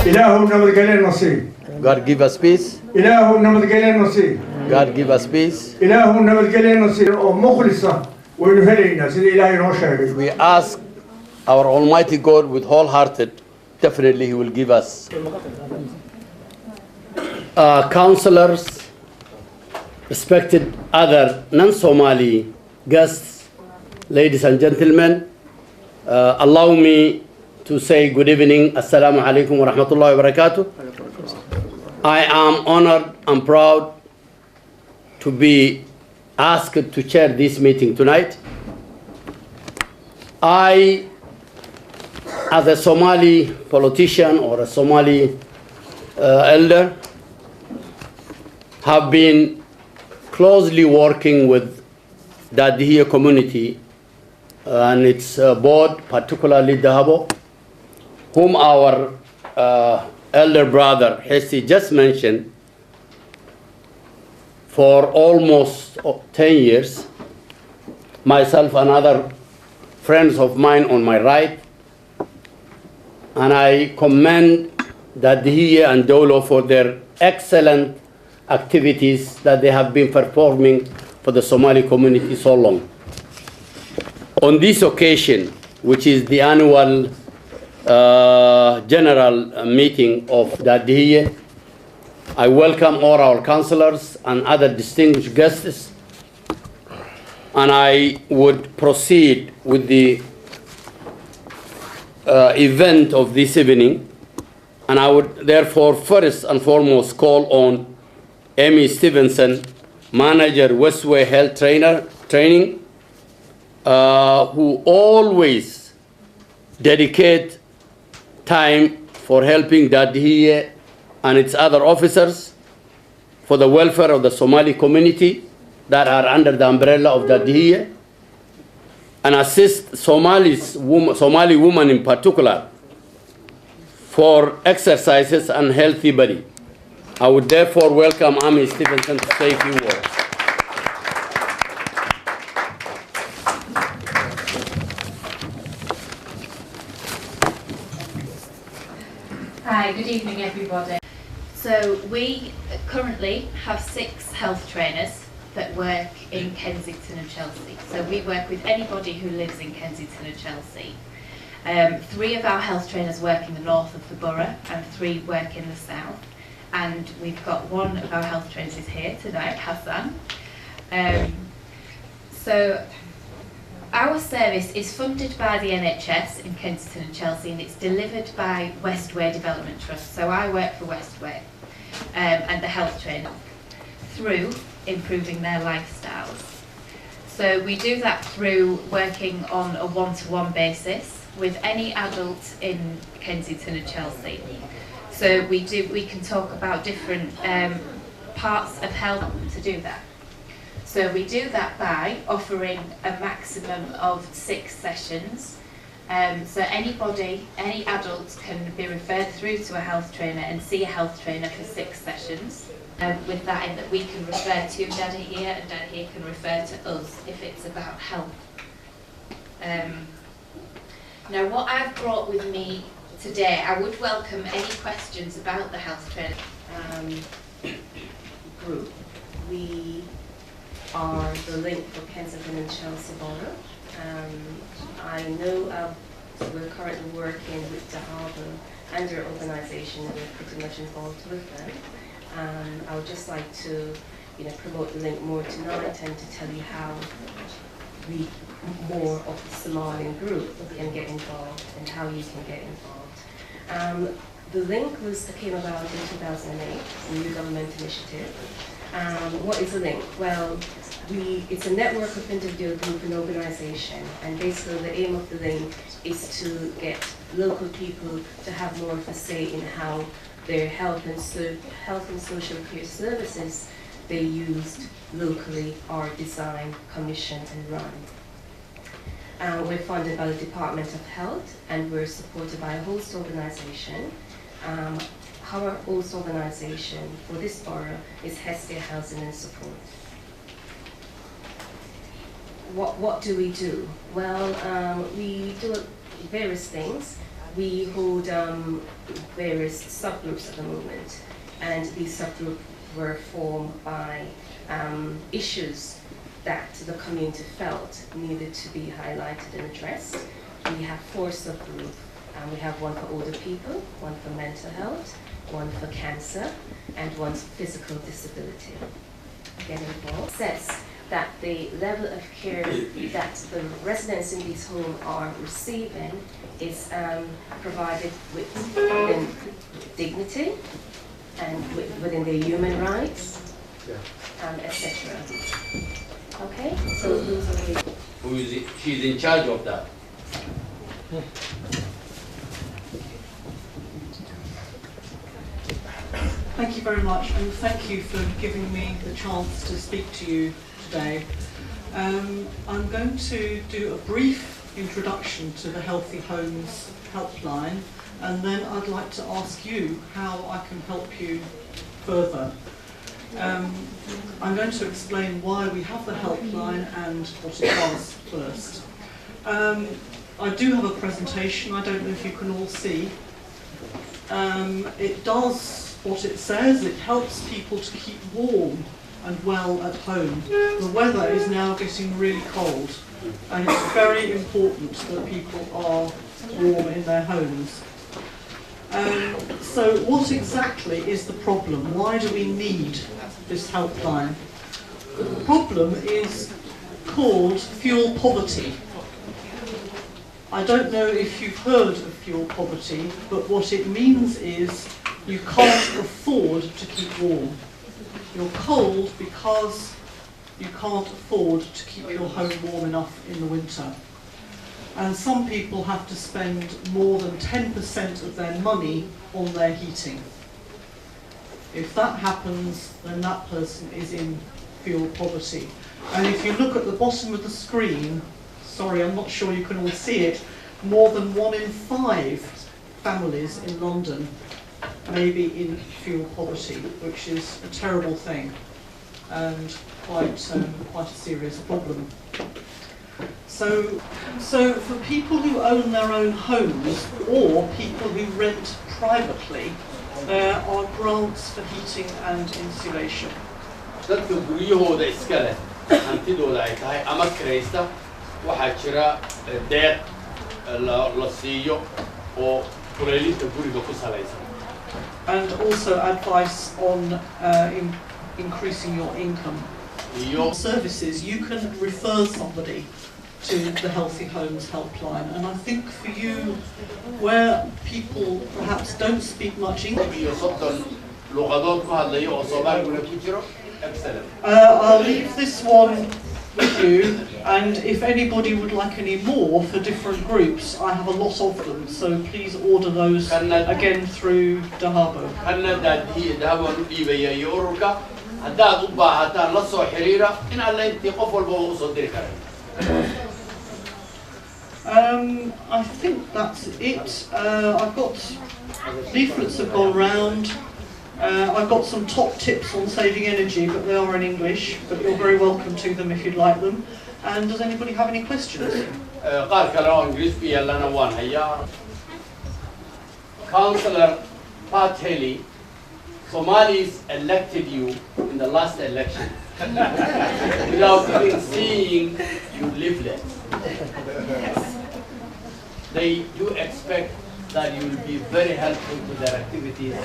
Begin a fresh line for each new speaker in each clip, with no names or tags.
إلهو نمدقلين نصيب.
God give us peace.
إلهو نمدقلين نصيب.
God give us peace.
إلهو نمدقلين نصيب أو مخلصة ونهلينا سيد إلهي نوشاهد.
We ask our Almighty God with wholehearted, definitely He will give us. Counselors, respected other non-Somali guests, ladies and gentlemen, allow me to say good evening. Assalamu alaikum wa rahmatullahi wa barakatuh. I am honored and proud to be asked to chair this meeting tonight. I, as a Somali politician or a Somali elder, have been closely working with the Dadihiye community and its board, particularly Dahabo, whom our elder brother Hesi just mentioned, for almost 10 years. Myself and other friends of mine on my right, and I commend Dadihiye and Dolo for their excellent activities that they have been performing for the Somali community so long. On this occasion, which is the annual general meeting of Dadihiye, I welcome all our councillors and other distinguished guests, and I would proceed with the event of this evening, and I would therefore first and foremost call on Amy Stevenson, Manager Westway Health Training, who always dedicate time for helping Dadihiye and its other officers for the welfare of the Somali community that are under the umbrella of Dadihiye, and assist Somali women in particular for exercises and healthy body. I would therefore welcome Amy Stevenson to say a few words.
Hi, good evening everybody. So we currently have 6 health trainers that work in Kensington and Chelsea. So we work with anybody who lives in Kensington and Chelsea. 3 of our health trainers work in the north of the borough and 3 work in the south. And we've got one of our health trainers is here tonight, Hassan. So our service is funded by the NHS in Kensington and Chelsea, and it's delivered by Westway Development Trust. So I work for Westway and the health trainer through improving their lifestyles. So we do that through working on a one-to-one basis with any adult in Kensington and Chelsea. So we can talk about different parts of health to do that. So we do that by offering a maximum of 6 sessions. So any adult can be referred through to a health trainer and see a health trainer for 6 sessions. With that in that we can refer to Dadihiye and Dadihiye can refer to us if it's about health. Now what I've brought with me today, I would welcome any questions about the health trainer
group. We are the link for Kensington and Chelsea Borough. I know we're currently working with Dahabo and their organisation, and we're pretty much involved with them. I would just like to promote the link more tonight and to tell you how more of the Somalian group can get involved and how you can get involved. The link came about in 2008, a new government initiative. What is a link? Well, it's a network of individual group and organization, and basically the aim of the link is to get local people to have more of a say in how their health and social care services they used locally are designed, commissioned and run. We're funded by the Department of Health, and we're supported by a host organization. Our host organization for this borough is Hestia Housing and Support. What do we do? Well, we do various things. we hold various subgroups at the moment, and these subgroups were formed by issues that the community felt needed to be highlighted and addressed. We have 4 subgroups. We have one for older people, one for mental health, one for cancer, and one for physical disability. Get involved. Says that the level of care that the residents in these homes are receiving is provided within dignity and within their human rights, etc. Okay, so those are the...
She's in charge of that.
Thank you very much, and thank you for giving me the chance to speak to you today. I'm going to do a brief introduction to the Healthy Homes helpline, and then I'd like to ask you how I can help you further. I'm going to explain why we have the helpline and what it does first. I do have a presentation. I don't know if you can all see. It does what it says. It helps people to keep warm and well at home. The weather is now getting really cold, and it's very important that people are warm in their homes. So what exactly is the problem? Why do we need this helpline? The problem is called fuel poverty. I don't know if you've heard of fuel poverty, but what it means is you can't afford to keep warm. You're cold because you can't afford to keep your home warm enough in the winter. And some people have to spend more than 10% of their money on their heating. If that happens, then that person is in fuel poverty. And if you look at the bottom of the screen, sorry, I'm not sure you can all see it, more than 1 in 5 families in London may be in fuel poverty, which is a terrible thing and quite a serious problem. So for people who own their own homes or people who rent privately, there are grants for heating and insulation.
dadka guryahooda iska leh hantidooda ay tahay ama kiraysta waxaa jira deeq la siiyo oo kuleelinta guriga ku salaysan.
And also advice on increasing your income. Your services, you can refer somebody to the Healthy Homes helpline, and I think for you, where people perhaps don't speak much English, I'll leave this one with you, and if anybody would like any more for different groups, I have a lot of them, so please order those again through Dahabo. I think that's it. I've got leaflets have gone round. I've got some top tips on saving energy, but they are in English, but you're very welcome to them if you'd like them. And does anybody have any questions?
Councillor Pat Haley, Somalis elected you in the last election without even seeing you live there. They do expect that you will be very helpful to their activities.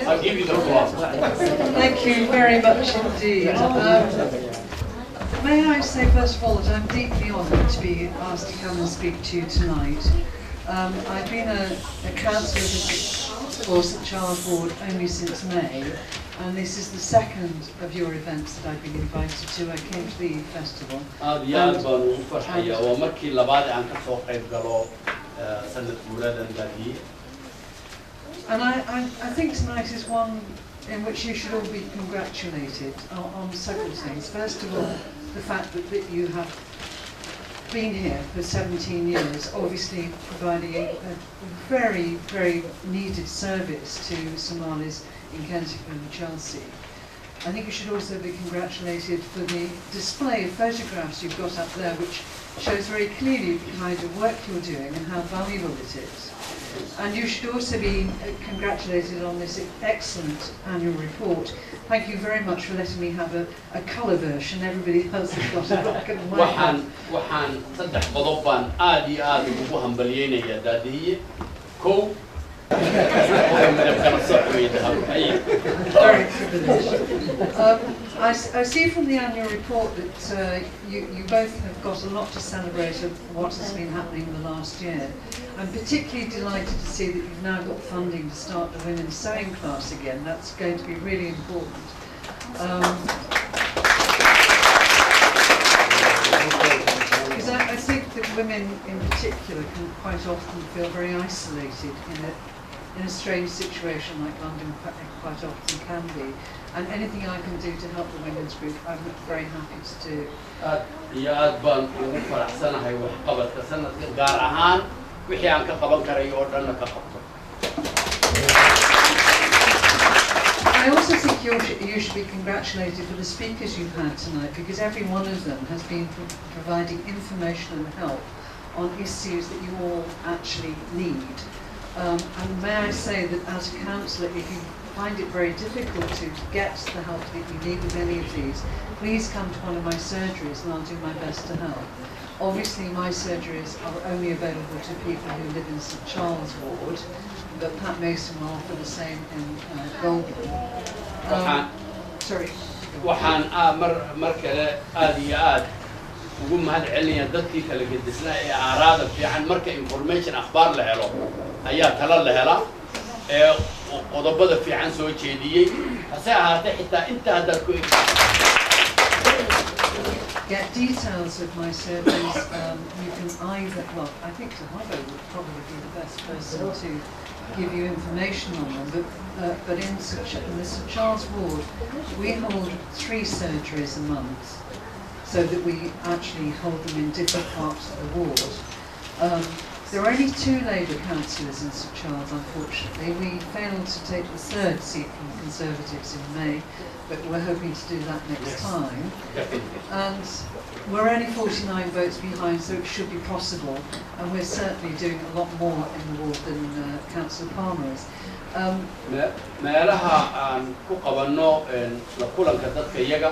I'll give you the floor.
Thank you very much indeed. May I say first of all that I'm deeply honoured to be asked to come and speak to you tonight. I've been a councillor for St Charles Ward only since May, and this is the second of your events that I've been invited to. I came to the festival. And I think tonight is one in which you should all be congratulated on several things. First of all, the fact that you have been here for 17 years, obviously providing a very, very needed service to Somalis in Kensington and Chelsea. I think you should also be congratulated for the display of photographs you've got up there, which shows very clearly the kind of work you're doing and how valuable it is. And you should also be congratulated on this excellent annual report. Thank you very much for letting me have a colour version. Everybody else has got a black and white one.
waxaan saddex qodob baan aad iyo aad ugu hambalyeynaya daadihiye kow
Very privileged. I see from the annual report that you both have got a lot to celebrate of what has been happening in the last year. I'm particularly delighted to see that you've now got funding to start the women's sewing class again. That's going to be really important. Because I think that women in particular can quite often feel very isolated in a strange situation like London quite often can be. And anything I can do to help the women's group, I'm very happy to do.
iyo aad baan ugu faraxsanahay waxqabadka sanadka gaar ahaan wixii aan ka qaban karay oo dhanna ka qabto.
I also think you should be congratulated for the speakers you've had tonight, because every one of them has been providing information and help on issues that you all actually need. And may I say that as a counsellor, if you find it very difficult to get the help that you need with any of these, please come to one of my surgeries and I'll do my best to help. Obviously my surgeries are only available to people who live in St Charles Ward, but Pat Mason will offer the same in Goldman. Sorry.
waxaan mar kale aad iyo aad ugu mahad celinaya dadkii kala gedisnaa ee aaraada fiican marka information akhbaar la helo ayaa tala la helaa ee qodobada fiican soo jeediyay hase ahaatee xitaa inta haddaad ku
get details of my surgeries. You can either, well, I think Tahabo would probably be the best person to give you information on them, but in the St Charles Ward, we hold 3 surgeries a month, so that we actually hold them in different parts of the ward. There are only 2 Labour councillors in St Charles, unfortunately. We failed to take the 3rd seat from the Conservatives in May, but we're hoping to do that next time. And we're only 49 votes behind, so it should be possible. And we're certainly doing a lot more in the ward than Councillor Palmer is.
meelaha aan ku qabanno la kulanka dadka iyaga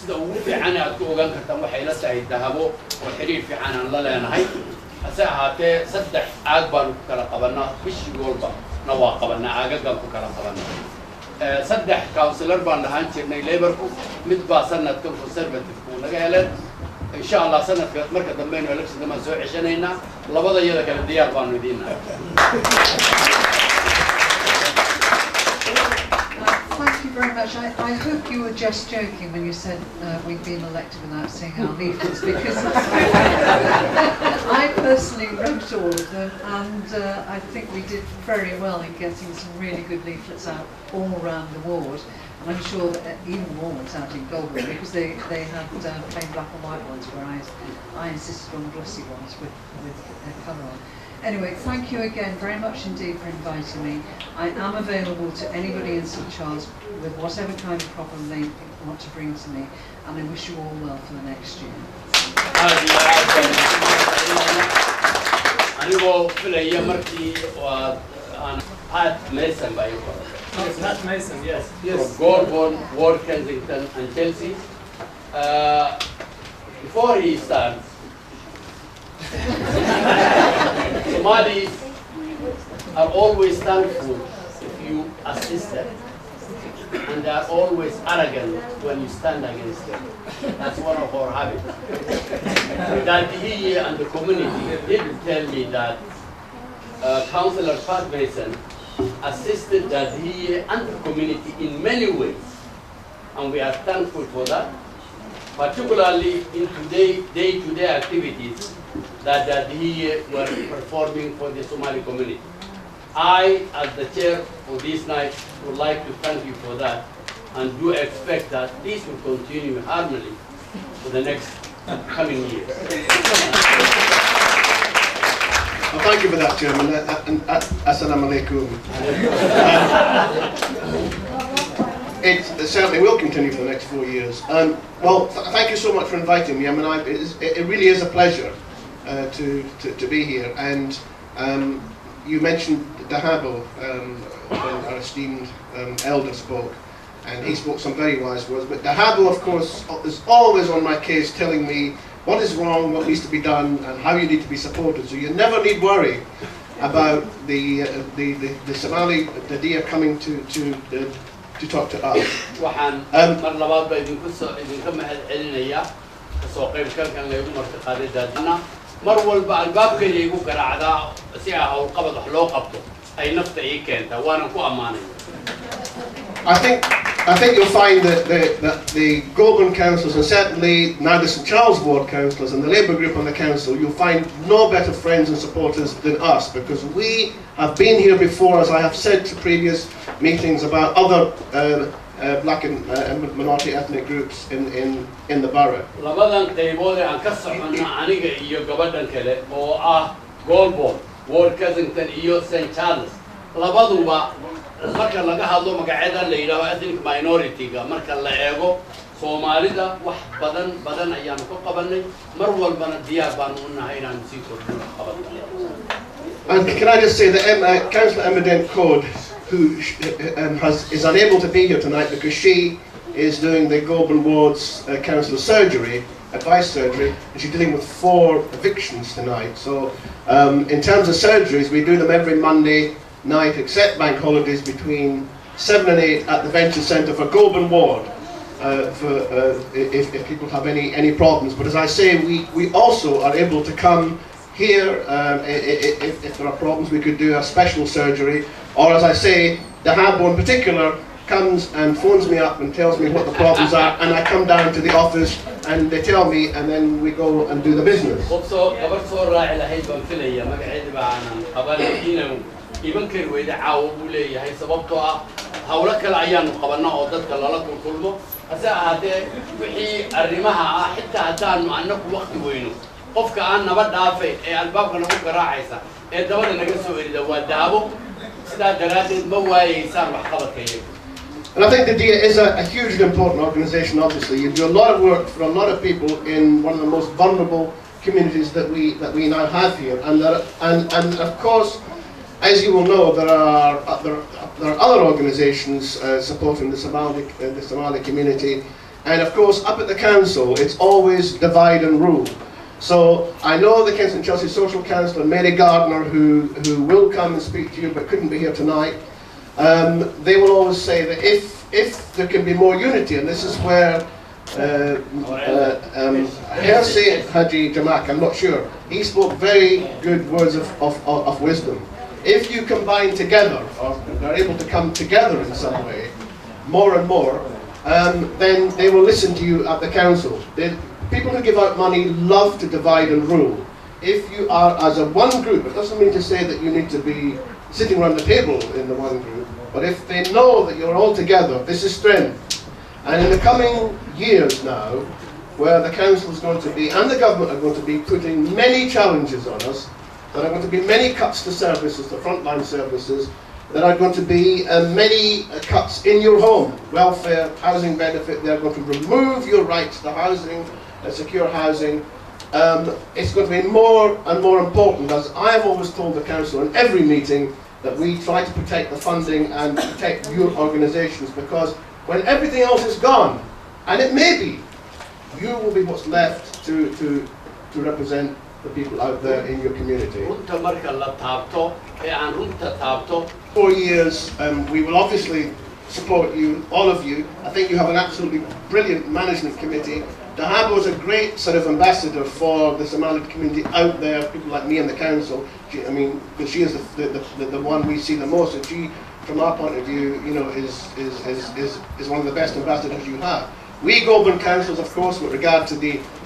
sida ugu fiican aad ku ogaan kartaan waxay la tahay Dahabo oo xiriir fiican aan la leenahay hase ahaatee 3 aag baan ku kala qabanaa bishii walba na waa qabanaa aagagan ku kala qabanaa 3 councillor baan lahaan jirnay Labourku mid baa sanadkan Conservative ku naga heleen insha Allah sanadka marka dambeeyna election dama soo ceshanayna labada iyada kala diyaar baan idinaa.
Thank you very much. I hope you were just joking when you said we've been elected without seeing our leaflets, because I personally wrote all of them, and I think we did very well in getting some really good leaflets out all around the ward. And I'm sure that even more ones out in Goldman, because they had plain black and white ones, where I insisted on glossy ones with colour on. Anyway, thank you again very much indeed for inviting me. I am available to anybody in St Charles with whatever kind of problem they want to bring to me, and I wish you all well for the next year.
Pat Mason, by you.
Pat Mason, yes.
From Gorbon, Ward, Kensington, and Chelsea. Before he starts, Somalis are always thankful if you assist them, and they are always arrogant when you stand against them. That's one of our habits. Dadihiye and the community did tell me that Councillor Pat Mason assisted Dadihiye and the community in many ways, and we are thankful for that, particularly in day-to-day activities that Dadihiye were performing for the Somali community. I, as the chair for this night, would like to thank you for that, and do expect that this will continue harmony for the next coming years.
Well, thank you for that, Chairman. Assalamu alaikum. it certainly will continue for the next 4 years. Well, thank you so much for inviting me. I mean, it really is a pleasure to be here. And you mentioned Dahabo, when our esteemed elder spoke, and he spoke some very wise words. But Dahabo, of course, is always on my case, telling me what is wrong, what needs to be done, and how you need to be supported. So you never need worry about the Somali Dadihiye coming to talk to us.
waxaan mar labaad ba idinka mahad celinayaa kasoo qaybgalkan laygu martiqaaday daadina mar walba albaabkayga igu garaacdaa si hawlqabad wax loo qabto ay nafta ii keentaa waana ku ammaanaya.
I think you'll find that the Goulburn councillors, and certainly now the St Charles Ward councillors and the Labour group on the council, you'll find no better friends and supporters than us, because we have been here before, as I have said to previous meetings, about other black and minority ethnic groups in the borough.
labadan qaybood aan ka soconna aniga iyo gabadhan kale oo Goulburn, Ward Kensington iyo St Charles, labaduba marka laga hadlo magaceeda la yiraahdo ethnic minority-ga marka la eego Soomaalida wax badan ayaan ku qabanay mar walbana diyaar baan u nahay inaan sii kordhino qabadka.
And can I just say that Councillor Emma Dent-Code, who is unable to be here tonight because she is doing the Goulburn Ward's councillor surgery, advice surgery, and she's dealing with 4 evictions tonight. So in terms of surgeries, we do them every Monday night, except bank holidays, between 7 and 8 at the Venture Centre for Goulburn Ward, if people have any problems. But as I say, we also are able to come here if there are problems. We could do a special surgery, or as I say, Dahabo in particular comes and phones me up and tells me what the problems are, and I come down to the office and they tell me, and then we go and do the business.
iban kari weyda caawo buu leeyahay sababtoo hawlo kale ayaanu qabanaa oo dadka lala kulmo hase ahaatee wixii arrimaha xitaa hadaanu annagu waqti weyno qofka aan nabad dhaafay ee albaabka nagu garaacaysa ee dabada naga soo erida waa daabo sidaa daraadeed ma waayeysaan wax qabadkayga.
And I think Dadihiye is a hugely important organisation. Obviously, you do a lot of work for a lot of people in one of the most vulnerable communities that we now have here, and of course, as you will know, there are other organisations supporting the Somali community, and of course up at the council it's always divide and rule. So I know the Kensington Chelsea Social Councillor Mary Gardner, who will come and speak to you but couldn't be here tonight. They will always say that if there can be more unity, and this is where Hersi Haji Jamak, I'm not sure, he spoke very good words of wisdom. If you combine together, or are able to come together in some way, more and more, then they will listen to you at the council. People who give out money love to divide and rule. If you are as a one group, it doesn't mean to say that you need to be sitting around the table in the one group, but if they know that you're all together, this is strength. And in the coming years now, where the council is going to be, and the government are going to be putting many challenges on us, there are going to be many cuts to services, to frontline services. There are going to be many cuts in your home, welfare, housing benefit. They are going to remove your rights to housing, secure housing. It's going to be more and more important, as I have always told the council in every meeting, that we try to protect the funding and protect your organisations, because when everything else is gone, and it may be, you will be what's left to represent the people out there in your community. 4 years, we will obviously support you, all of you. I think you have an absolutely brilliant management committee. Dahabo is a great sort of ambassador for the Somali community out there, people like me and the council. I mean, because she is the one we see the most, and she, from our point of view, you know, is one of the best ambassadors you have. We Goulburn councils, of course, with regard to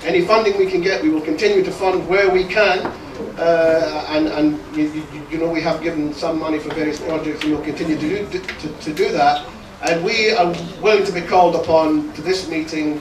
any funding we can get, we will continue to fund where we can, and you know, we have given some money for various projects, and we'll continue to do that. And we are willing to be called upon to this meeting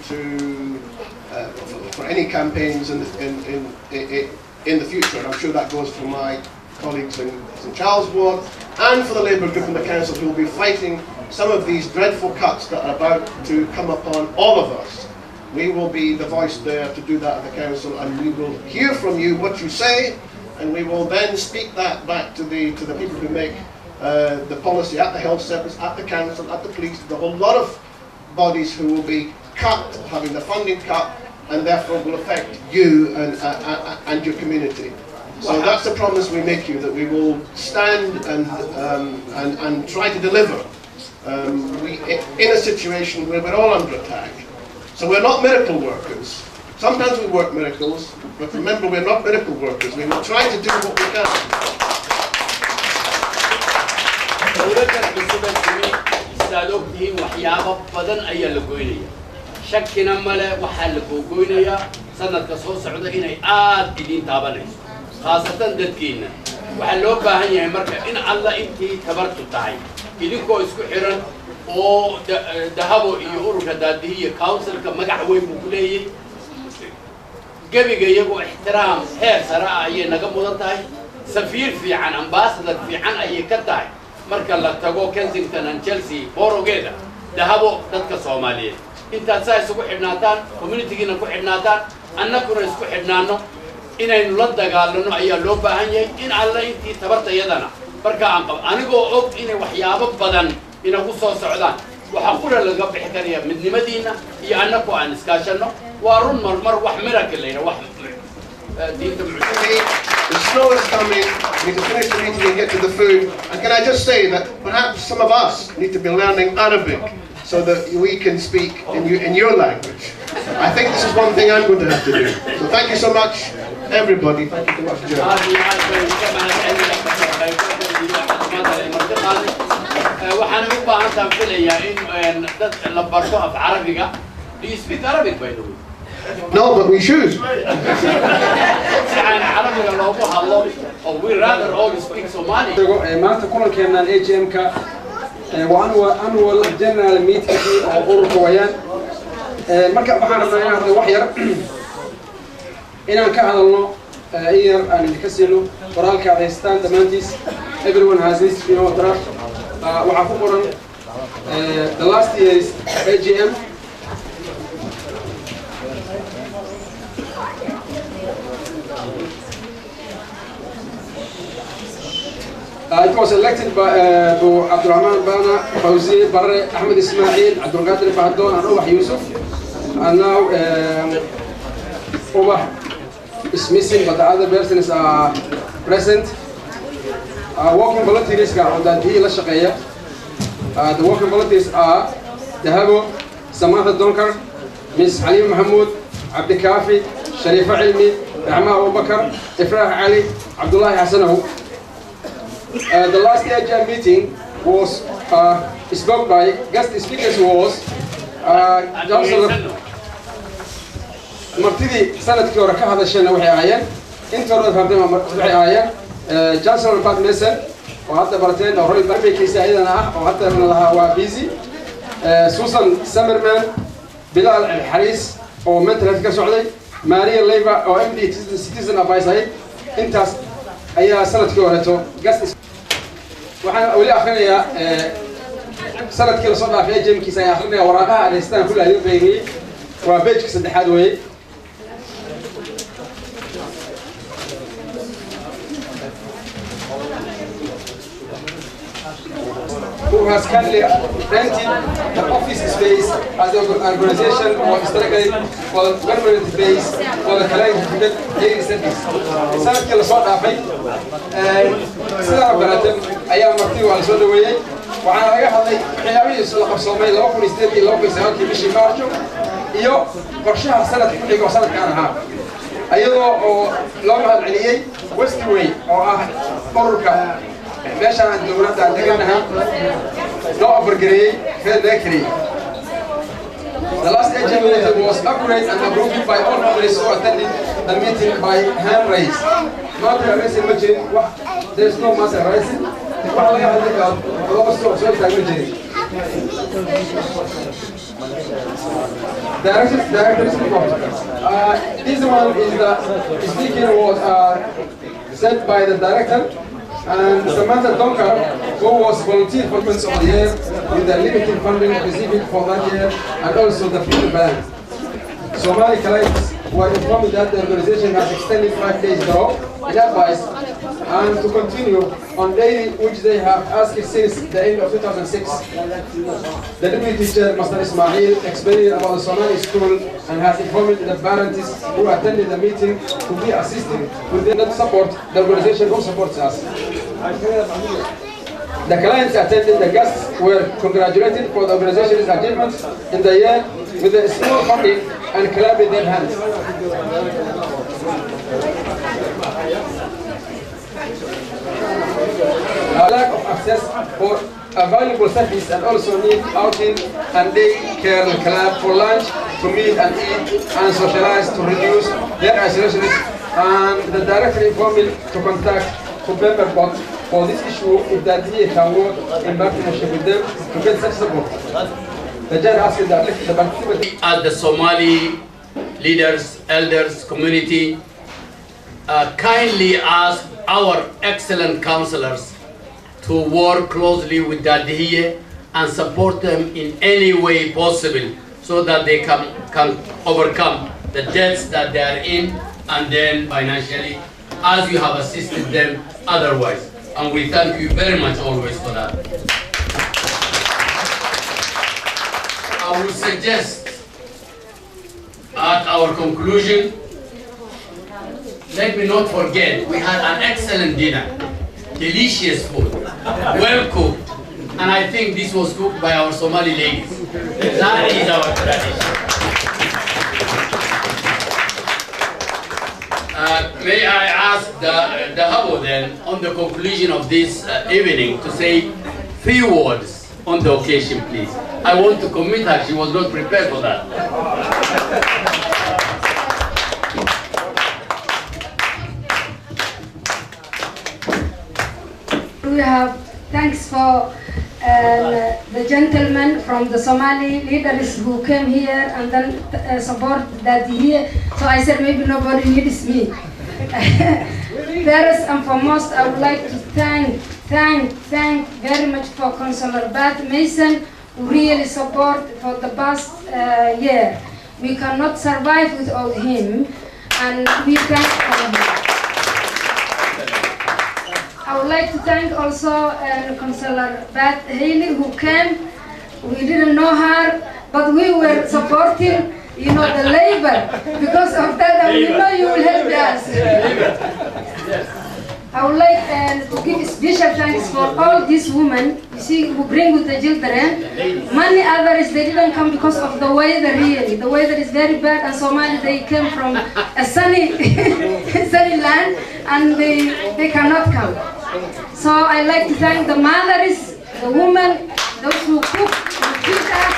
for any campaigns in the future. And I'm sure that goes for my colleagues in St Charles Ward, and for the Labour group in the council, who will be fighting some of these dreadful cuts that are about to come upon all of us, we will be the voice there to do that at the council, and we will hear from you what you say, and we will then speak that back to the people who make the policy at the health service, at the council, at the police, the whole lot of bodies who will be cut, having the funding cut, and therefore will affect you and your community. So that's the promise we make you, that we will stand and try to deliver in a situation where we're all under attack. So we're not miracle workers. Sometimes we work miracles, but remember, we're not miracle workers. We will try to do what we can.
shakina male waxa la gogoynaya sanadka soo socda inay aad idin taabanayso khaasatan dadkeena waxa loo baahan yahay marka in alla intii tabartu tahay idinkoo isku xiran oo dahabo iyo ururka daadihiye councilka magac weyn buu leeyahay gabiga iyagu ixtiraam heer sare ah ayay naga mudan tahay safiir fiican ambassador fiican ayay ka tahay marka la tago Kensington and Chelsea borogeeda dahabo dadka Soomaaliyeed inta saa isugu xidhnaataan community-gina ku xidhnaataan annaguna isku xidhnaano inaynu la dagaalano ayaa loo baahan yahay in alla intii tabartayadana marka aan qab anigoo og inay waxyaabo badan inagu soo socdaan waxa qura laga bixi kariya midnimadiina iyo annagu aan iskaashano waa run marmar wax miracle leeyahay wax diinta
The snow is coming, we need to finish the meeting and get to the food. And can I just say that perhaps some of us need to be learning Arabic so that we can speak in your language. I think this is one thing I'm going to have to do. So thank you so much, everybody. Thank you so much, Joe.
Do you speak Arabic, by the way?
No, but we should.
Or we rather all speak Somali.
maanta kulankeena AGM-ka waa annual general meeting oo ururka wayaan marka waxaan rabnaa inaan wax yar inaan ka hadalno yar aan idinka siino qoraalka adeystaan dhammaantiis everyone has this draft waxaa ku qoran the last year's AGM it was elected by Abdurrahman Bana, Fawzi, Barre, Ahmed Ismail, Abdulqadir Bahadon, and Obah Yusuf. And now Obah is missing, but the other persons are present. Working volunteers are Dadihiye la shaqeeya. The working volunteers are Dahabo, Samantha Donkar, Miss Halim Mahmoud, Abdi Kafi, Sharifa Ilmi, Rahma Abu Bakr, Ifrah Ali, Abdullah Hassanahu. The last AGM meeting was spoke by guest speakers was Chancellor martidii sanadkii hore ka hadashayna waxay ahaayeen inta hore fahmtay waxay ahaayeen Chancellor Pat Mason oo hadda barteen oo hore barnaamijkiisa ayadana ah oo hadda lahaa waa busy Susan Summerman Bilal Al-Haris oo mental health ka socday Maria Leiva oo MD citizen advisor intaas ayaa sanadkii horeeto guest waxaan wali akhrinayaa sanadkii la soo dhaafay AGM-kiisa ayaa akhrinayaa waraaqaha adeystaan ku lahayd qaybiyay waa page-ka saddexaad weeye who has kindly rented the office space as an organization or historically for the permanent base for the client daily service. sanadkii la soo dhaafay sidaa baraatan ayaa martii waa la soo dhaweeyey waxaana laga hadlay waxyaabihii la qabsoomay 2008 iyo 2009 bishii Maarjo iyo qorshaha sanadka ku xiga oo sanadkan ahaa iyadoo oo loo mahad celiyey Westway oo ah ururka meeshaan dowladda deganahay loo abargareeyey federally. The last AGM meeting was accurate and approved by all members who attended the meeting by hand raise. Matter raising majority, there is no matter raising. Directors report. This one is the speaking was said by the director. and Samantha Donker, who was volunteer for months of the year with the limited funding received for that year, and also the people band. Somali clients were informed that the organization has extended 5 days draw in advice and to continue on daily, which they have asked since the end of 2006. The deputy teacher, Master Ismail, explained about the Somali school and has informed the parents who attended the meeting to be assisted with the support the organization who supports us. The clients attended, the guests were congratulated for the organization's achievements in the year with a small funding and clapping their hands. A lack of access for a valuable service and also need outing and day care club for lunch to meet and eat and socialize to reduce their isolation, and the director informed me to contact to Pepperbot for this issue if Dadihiye can work in partnership with them to get such support. The judge asked the participants.
As the Somali leaders, elders, community, kindly ask our excellent counselors to work closely with Dadihiye and support them in any way possible so that they can overcome the debts that they are in, and then financially, as you have assisted them otherwise. And we thank you very much always for that. I would suggest at our conclusion, let me not forget, we had an excellent dinner, delicious food, well cooked, and I think this was cooked by our Somali ladies. That is our tradition. May I ask the Habo then, on the conclusion of this evening, to say few words on the occasion, please. I want to commit her, she was not prepared for that.
We have thanks for the gentlemen from the Somali leaders who came here and then support Dadihiye. So I said maybe nobody needs me. First and foremost, I would like to thank very much for Councillor Bat Mason, who really support for the past year. We cannot survive without him, and we thank him. I would like to thank also Councillor Bat Haley, who came. We didn't know her, but we were supporting, you know, the labor. Because of that, and we know you will help us. I would like to give special thanks for all these women, you see, who bring with the children. Many others, they didn't come because of the weather, really. The weather is very bad, and Somali, they came from a sunny, sunny land, and they cannot come. So I like to thank the mothers, the women, those who cook, who feed us.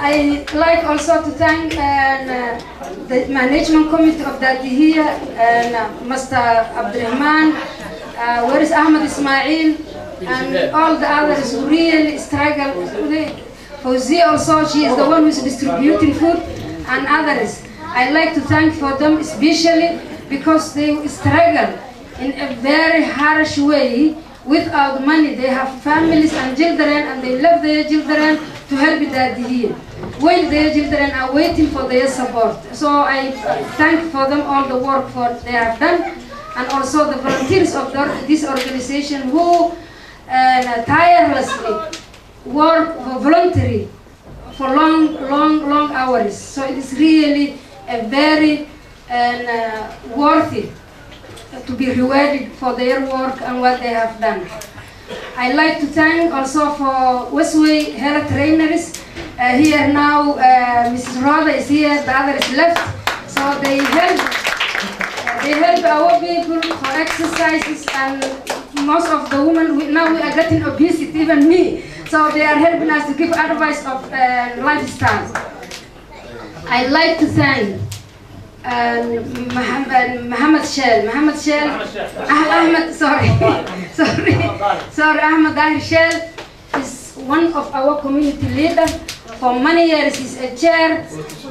I like also to thank the management committee of Dadihiye and Mr. Abdurrahman, where is Ahmed Ismail, and all the others who really struggle. Fauzi also, she is the one who is distributing food, and others. I like to thank for them especially because they struggle in a very harsh way without money. They have families and children, and they love their children to help Dadihiye, while their children are waiting for their support. So I thank for them all the work they have done, and also the volunteers of this organization who tirelessly work voluntarily for long hours. So it is really a very worthy to be rewarded for their work and what they have done. I like to thank also for Westway health trainers. Here now, Mrs. Rhoda is here, the other is left. So they help our people for exercises, and most of the women, now we are getting obesity, even me. So they are helping us to give advice of lifestyle. I like to thank Ahmed Dahir Shell is one of our community leaders. For many years, he's a chair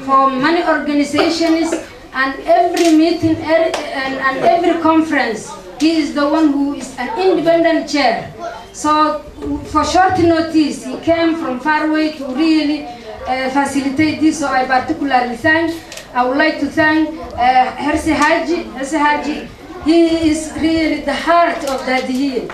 for many organizations, and every meeting and every conference, he is the one who is an independent chair. So for short notice, he came from far away to really facilitate this. So I particularly thank. I would like to thank Herse Haji. He is really the heart of Dadihiye.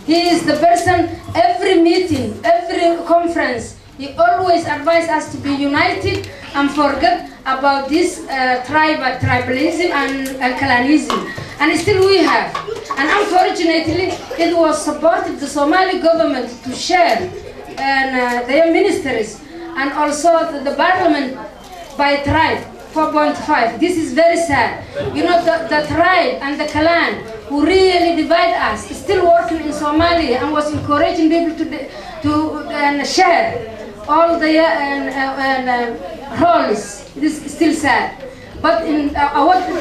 He is the person, every meeting, every conference, he always advises us to be united and forget about this tribalism and clanism. And still we have. And unfortunately, it was supported the Somali government to share their ministries and also the parliament by tribe. 4.5. This is very sad. You know, the tribe and the clan who really divide us is still working in Somalia and was encouraging people to share all the roles. It is still sad. But in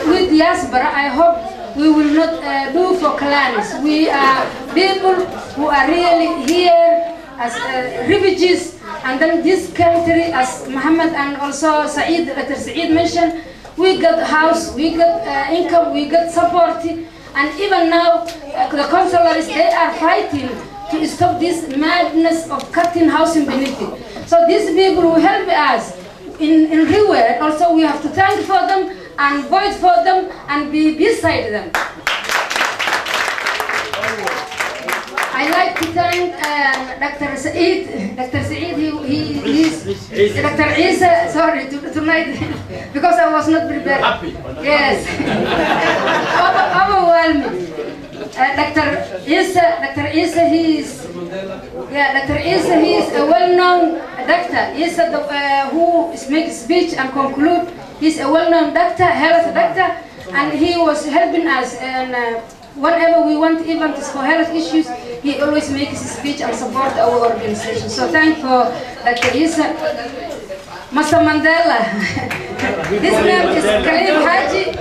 with diaspora, I hope we will not do for clans. We are people who are really here as refugees. And then this country, as Muhammad and also Dr. Saeed mentioned, we got house, we got income, we got support. And even now, the councillors, they are fighting to stop this madness of cutting housing benefit. So these people who help us in everywhere, also we have to thank for them and vote for them and be beside them. I like to thank Dr. Saeed. Dr. Saeed, he's Dr. Isa. Sorry, tonight because I was not prepared. Happy. Yes. Overwhelming. Dr. Isa, he is a well-known doctor. Isa, who makes speech and conclude. He's a well-known doctor, health doctor, and he was helping us and. Whenever we want even for health issues, he always makes a speech and support our organization. So thank for Dr. Isa. Master Mandela. His name is Khalif Haji.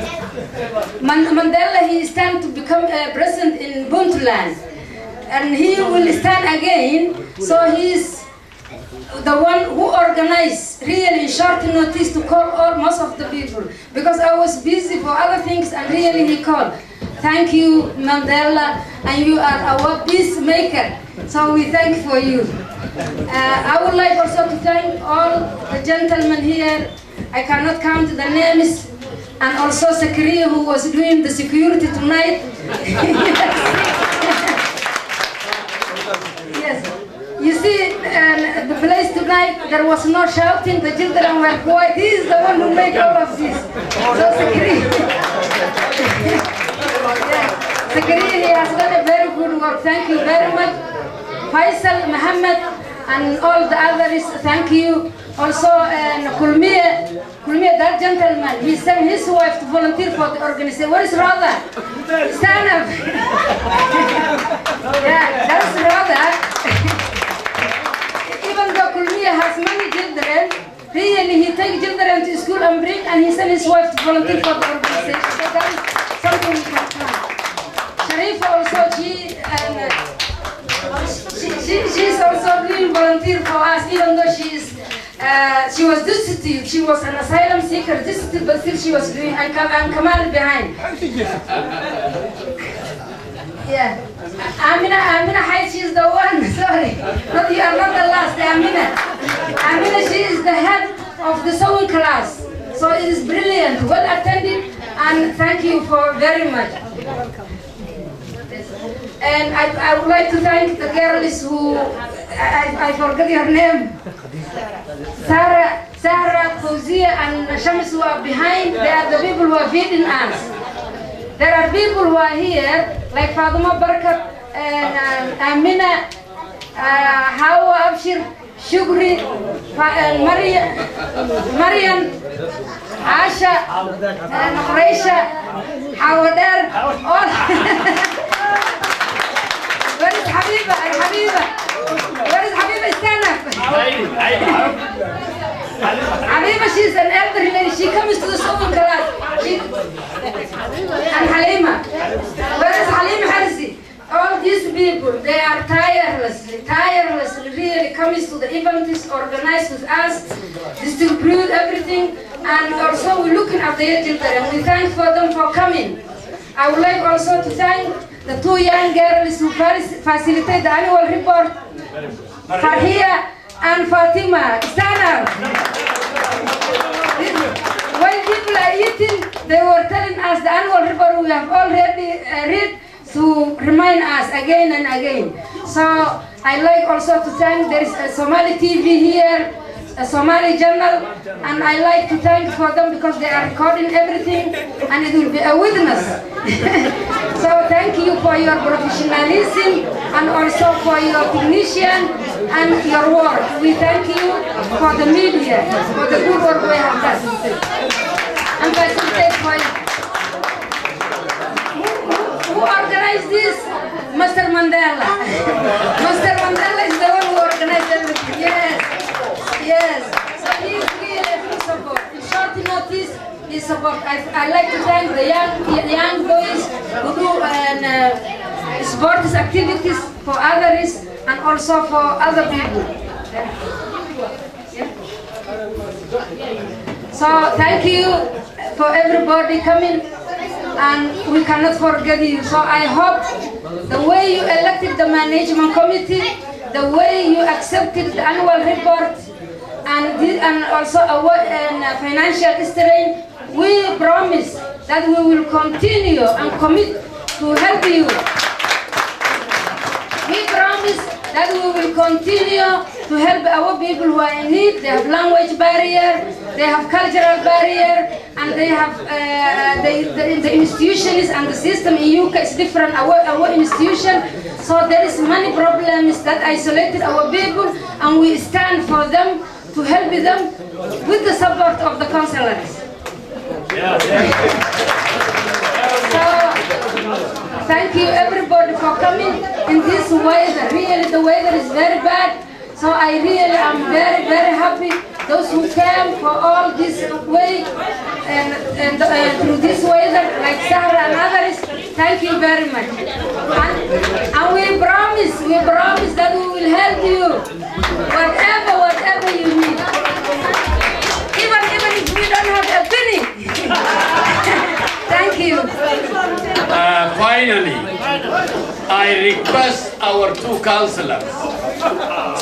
Mandela, he is trying to become a president in Puntland. And he will stand again. So he is the one who organized really short notice to call most of the people. Because I was busy for other things and really he called. Thank you, Mandela, and you are our peacemaker. So we thank for you. I would like also to thank all the gentlemen here. I cannot count the names, and also Zakaria, who was doing the security tonight. Yes. You see, the place tonight, there was no shouting. The children were quiet. He is the one who made all of this. So Zakaria. Zakaria, he has done a very good work. Thank you very much. Faisal, Muhammad, and all the others, thank you. Also, Kulmiya, that gentleman, he sent his wife to volunteer for the organization. Where is Radha? Stand up. Yeah, that's Radha. Even though Kulmiya has many children, really he takes children to school and bring, and he sent his wife to volunteer for the organization. So that is something we can count. Sharifa also, she's also doing volunteer for us, even though she was destitute. She was an asylum seeker, destitute, but still she was doing, and Kamal behind. Yeah. Amina Hayat, she is the one, sorry. Not, you are not the last, Amina. Amina, she is the head of the sewing class. So it is brilliant, well attended, and thank you for very much. And I would like to thank the girls who, I forgot your name. Sarah, Fauzia, and Shams who are behind. They are the people who are feeding us. There are people who are here, like Fatima Barakat, and Amina, Hawa Abshir, Shukri, Mariam, Asha, and Reisha, Hawadar, all. Where is Habiba? Habiba? Where is Habiba? Stand up. Habiba, she's an elderly lady. She comes to the sewing class. And Halima. Where is Halima Harsi? All these people, they are tirelessly really comes to the events, organize with us, distribute everything, and also we're looking at their children. We thank for them for coming. I would like also to thank the 2 young girls who facilitate the annual report, Farhiya and Fatima. Stand up. While people are eating, they were telling us the annual report we have already read to remind us again and again. So I like also to thank, there is a Somali TV here, a Somali journal, and I like to thank for them because they are recording everything and it will be a witness. So thank you for your professionalism and also for your technician and your work. We thank you for the media, for the good work we have done. And facilitate for you. Who organized this? Mr. Mandela. Mr. Mandela is the one who organized everything. Yes, yes. So he is really a full support. In short notice, his support. I like to thank the young boys who do sports activities for others and also for other people. So thank you for everybody coming, and we cannot forget you. So I hope the way you elected the management committee, the way you accepted the annual report, and also a financial strain, we promise that we will continue and commit to help you. We promise that we will continue to help our people who are in need. They have language barrier, they have cultural barrier, and they have the institutions and the system in UK is different, our institution. So there is many problems that isolated our people, and we stand for them to help them with the support of the councillors. So, thank you everybody for coming in this weather. Really the weather is very bad. So I really am very, very happy. Those who came for all this way and through this weather, like Sahara and others, thank you very much. And we promise that we will help you, whatever you need. Even if we don't have a penny. Thank you.
Finally, I request our 2 councillors,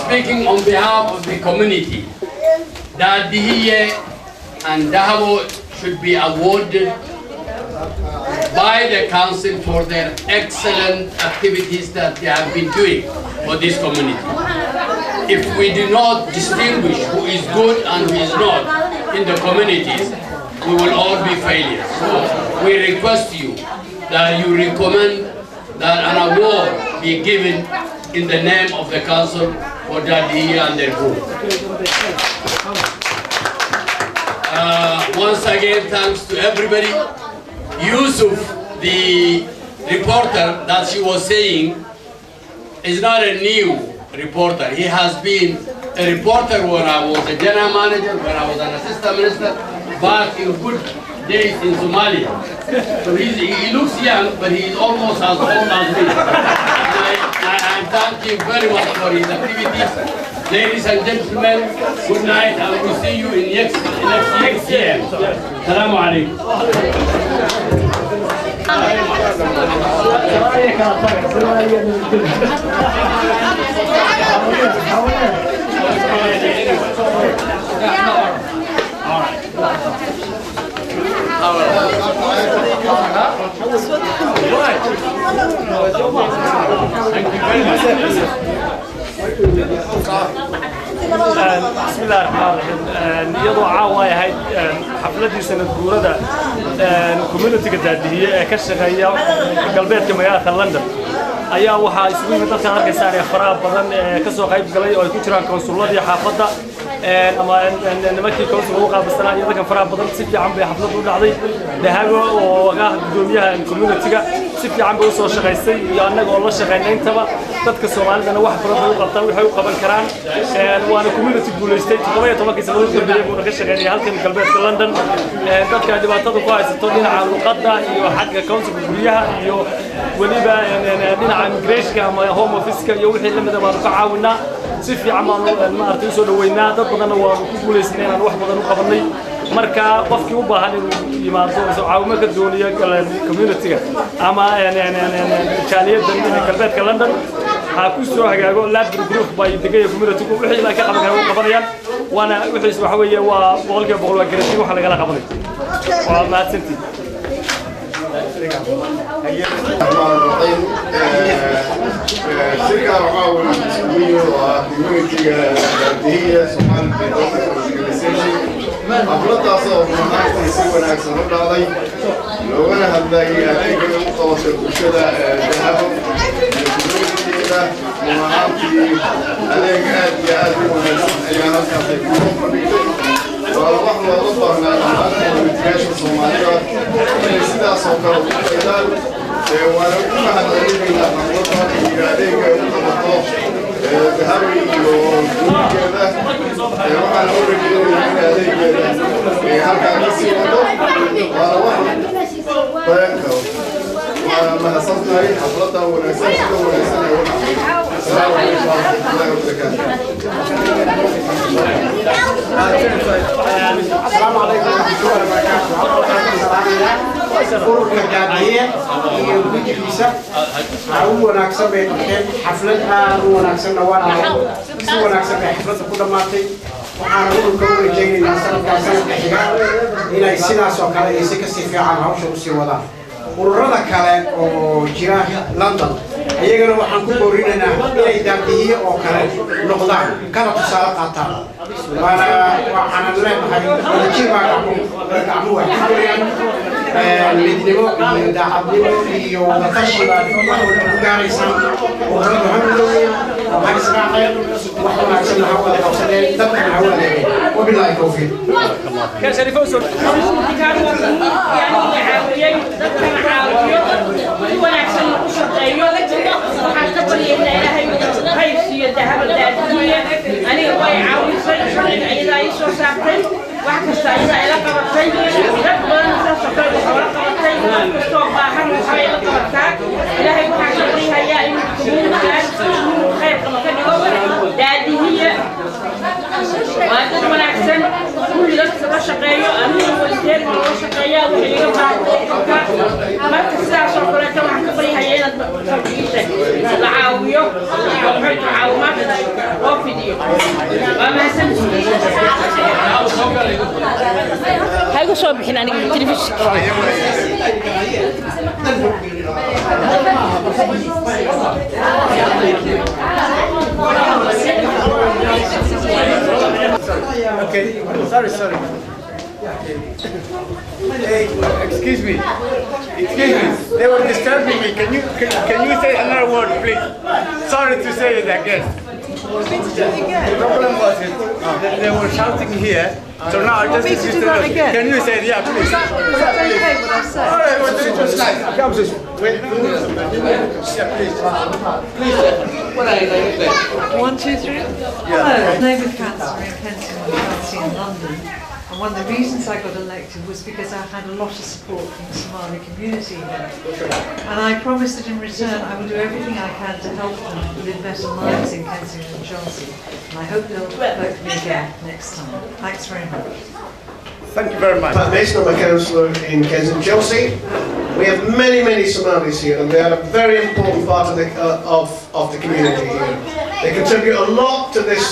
speaking on behalf of the community, Daadihiye and Dahabo should be awarded by the council for their excellent activities that they have been doing for this community. If we do not distinguish who is good and who is not in the communities, we will all be failures. So we request you that you recommend that an award be given in the name of the council for Dadihiye and their group. Once again, thanks to everybody. Yusuf, the reporter that she was saying, is not a new reporter. He has been a reporter when I was a general manager, when I was an assistant minister, back in good days in Somalia. So he looks young, but he is almost as old as me. I thank him very much for his activities. Ladies and gentlemen, good night, and we'll see you in next year. Assalamu alaikum.
بسم الله الرحمن الرحيم iyadoo caawa ay ahayd xafladii sanad guurada community Dadihiye ka shaqeeya galbeedka magaalada London ayaa waxa isugu yimid dadka arkaysan faraha badan ka soo qayb galay oo ay ku jiraan konsuladii xaafadda ama nimankii konsulada qaabisana iyo dadka faraha badan si fiican bay xafladu u dhacday dahago oo gudoomiyaha community-ga سيف عم بوصل شغيسي يعني والله شغالين تبع تذكر سؤال أنا واحد برضه قطع ويحاول قبل كران وأنا كوميونتي بول ستيت طبعا كيس نقول بيجيبوا نقش يعني هالكن قلبت لندن تذكر دبعت تذكر كويس تودين على القطة يوحد كونسل بيها يو وليبا يعني دينا عن جريش كم هوم أوفيس كيوحي لما دبر تعاوننا سيف عمل ما أرتيسو لوينا تذكر وكل سنين أنا واحد بدنا قبلني مركا قفكي وباهن يمارسون عاومة الدنيا كوميونتي أما يعني شالية دنيا كلبات كلندن هاكوسو هاجو لاب جروب باي دقيقة كوميونتي وحي لا كقبل قبليان وأنا وحي اسمه حوية وبقولك وكرتي وحلا قلا قبلي وما سنتي
شركة معاونة تسوية وكوميونتي داديهية سومال أفضل صوب مناقصة يسوي ناقصة نبضي لو أنا هذاي أتيجي متواصل وشذا ذهب كذا ومعامتي عليك يا أبي وأنا هالكاسة والله والله أنا متكاش الصوماليات سيدا صوكر وكذا وأنا كنا هنقول إن الخطوات اللي عليك وخطوات ذهبي وكذا وأنا أقول إن عليك هالكا نسي والله فهمتوا وما حصلنا هي حفلتها ونسيتها ونسيتها السلام عليكم ورحمة الله وبركاته.
السلام عليكم ورحمة الله وبركاته. فورك داديهية يوجد خيسة هو ناكسب حفلتها هو ناكسب نوانا هو ناكسب حفلتها كل ما تي وأنا أقول كم رجال الناس كاسين الحجاب إلى السنة سوكالة يسكت سيفي عن هوش وسيودا ururada kale oo jira London ayagana waxaan ku boorinaynaa inay daadihiye oo kale noqdaan kana tusaale qaataan waxaan leenahay wadajiba gacmo wax ku qorayaan midnimo iyo daacadnimo iyo wadatashiga wax ku gaaraysan ururada hamdooyin waxay israaceen wax wanaagsan ha wada qabsadeen dadka ha wada leeyahay wabillahi tawfiiq
كان شريف أوسر كل ده شقايا أنا والدين شقايا وحيلهم ما تسعى شغلة مع كبري هي العاوية عاومة وفيديو وما سمعت هاي شو بحنا نيجي التلفزيون
Okay, sorry. Hey, excuse me. They were disturbing me. Can you say another word, please? Sorry to say it again. The problem was they were shouting here, so now I just insisted. Can you say it? Yeah, please.
Okay, what I said.
All right, well, it was nice. Come, just wait. Yeah, please. Please.
1, 2, 3. Hello, Nova Cancer in Kensington, Chelsea in London. And one of the reasons I got elected was because I had a lot of support from the Somali community here. And I promised that in return I would do everything I can to help them live better lives in Kensington and Chelsea. And I hope they'll vote for me again next time. Thanks very much.
Thank you very much.
Pat Mason, I'm a councillor in Kensington, Chelsea. We have many Somalis here, and they are a very important part of the community here. They contribute a lot to this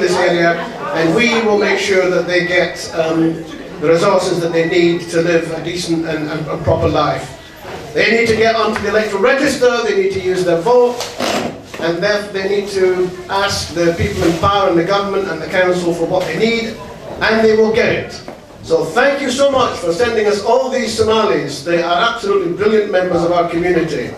this area, and we will make sure that they get the resources that they need to live a decent and proper life. They need to get onto the electoral register. They need to use their vote, and they need to ask the people in power and the government and the council for what they need, and they will get it. So thank you so much for sending us all these Somalis. They are absolutely brilliant members of our community.